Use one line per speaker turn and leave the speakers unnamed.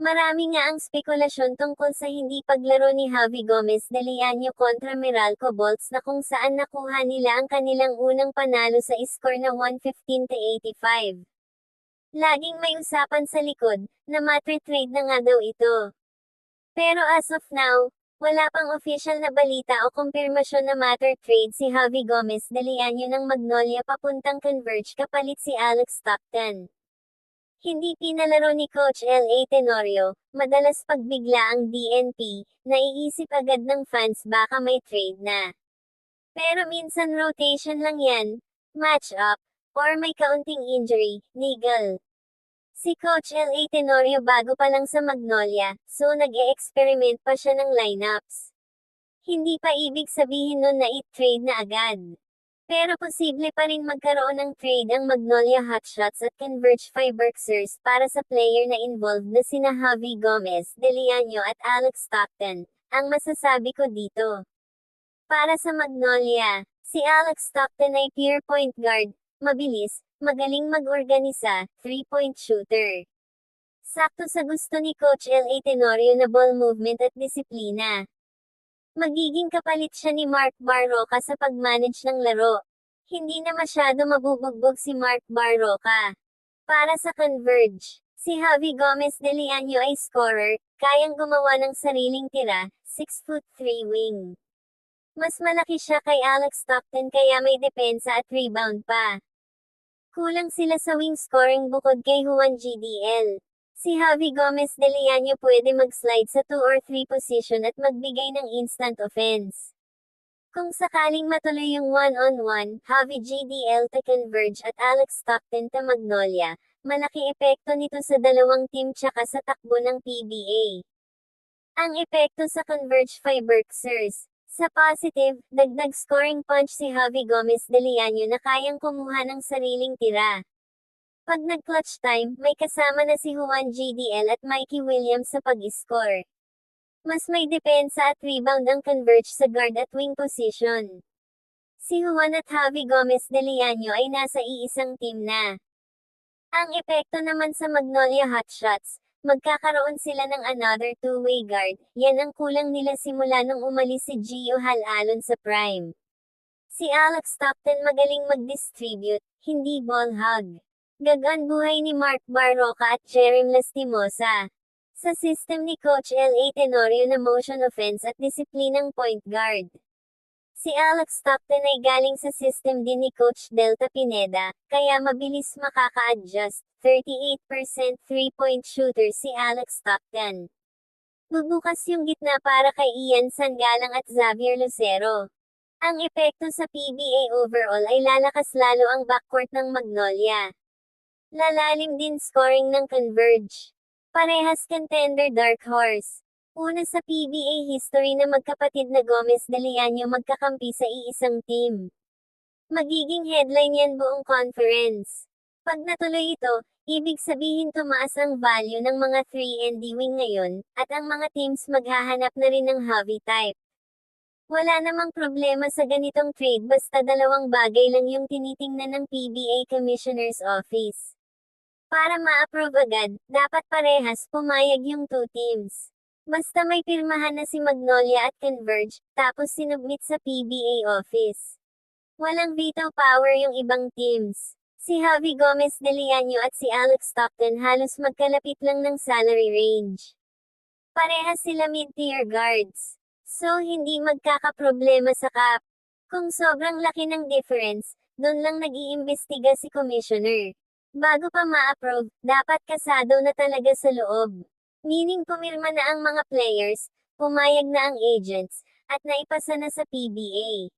Marami nga ang spekulasyon tungkol sa hindi paglaro ni Javi Gomez de Leaño kontra Meralco Bolts na kung saan nakuha nila ang kanilang unang panalo sa score na 115-85. Laging may usapan sa likod, na matre-trade na nga daw ito. Pero as of now, wala pang official na balita o kumpirmasyon na matter trade si Javi Gomez de Leaño ng Magnolia papuntang Converge kapalit si Alex Stockton. Hindi pinalaro ni Coach L.A. Tenorio, madalas pagbigla ang DNP, naiisip agad ng fans baka may trade na. Pero minsan rotation lang yan, match up, or may kaunting injury, niggle. Si Coach L.A. Tenorio bago pa lang sa Magnolia, so nag-e-experiment pa siya ng lineups. Hindi pa ibig sabihin nun na i-trade na agad. Pero posible pa rin magkaroon ng trade ang Magnolia Hotshots at Converge Fireworksers para sa player na involved na sina Javi Gomez de Leaño at Alex Stockton, ang masasabi ko dito. Para sa Magnolia, si Alex Stockton ay pure point guard, mabilis, magaling mag-organisa, 3-point shooter. Sakto sa gusto ni Coach L.A. Tenorio na ball movement at disiplina. Magiging kapalit siya ni Mark Barroca sa pag-manage ng laro. Hindi na masyado mabubugbog si Mark Barroca. Para sa Converge, si Javi Gomez de Leaño ay scorer, kayang gumawa ng sariling tira, 6'3" wing. Mas malaki siya kay Alex Stockton kaya may depensa at rebound pa. Kulang sila sa wing scoring bukod kay Juan GDL. Si Javi Gomez de Leaño pwede mag-slide sa 2 or 3 position at magbigay ng instant offense. Kung sakaling matuloy yung one-on-one, Javi GDL to Converge at Alex Stockton to Magnolia, malaki epekto nito sa dalawang team tsaka sa takbo ng PBA. Ang epekto sa Converge Fireworksers. Sa positive, dagdag scoring punch si Javi Gomez de Leaño na kayang kumuha ng sariling tira. Pag nag-clutch time, may kasama na si Juan GDL at Mikey Williams sa pag-score. Mas may depensa at rebound ang Converge sa guard at wing position. Si Juan at Javi Gomez de Leaño ay nasa iisang team na. Ang epekto naman sa Magnolia Hotshots, magkakaroon sila ng another two-way guard, yan ang kulang nila simula nung umalis si Gio Halalon sa prime. Si Alex Stockton magaling mag-distribute, hindi ball hog. Gagaan buhay ni Mark Barroca at Jerem Lastimosa. Sa system ni Coach L.A. Tenorio na motion offense at disiplinang point guard. Si Alex Stockton ay galing sa system din ni Coach Delta Pineda, kaya mabilis makaka-adjust, 38% 3-point shooter si Alex Stockton. Bubukas yung gitna para kay Ian Sangalang at Xavier Lucero. Ang epekto sa PBA overall ay lalakas lalo ang backcourt ng Magnolia. Lalalim din scoring ng Converge. Parehas contender dark horse. Una sa PBA history na magkapatid na Gomez de Leaño magkakampi sa iisang team. Magiging headline yan buong conference. Pag natuloy ito, ibig sabihin tumaas ang value ng mga 3 and D wing ngayon, at ang mga teams maghahanap na rin ng Javi type. Wala namang problema sa ganitong trade basta dalawang bagay lang yung tinitingnan ng PBA Commissioner's Office. Para ma-approve agad, dapat parehas pumayag yung 2 teams. Basta may pirmahan na si Magnolia at Converge, tapos sinubmit sa PBA office. Walang veto power yung ibang teams. Si Javi Gomez de Leaño at si Alex Stockton halos magkalapit lang ng salary range. Parehas sila mid-tier guards. So hindi magkakaproblema sa cap. Kung sobrang laki ng difference, doon lang nag-iimbestiga si Commissioner. Bago pa ma-approve, dapat kasado na talaga sa loob. Meaning pumirma na ang mga players, pumayag na ang agents, at naipasa na sa PBA.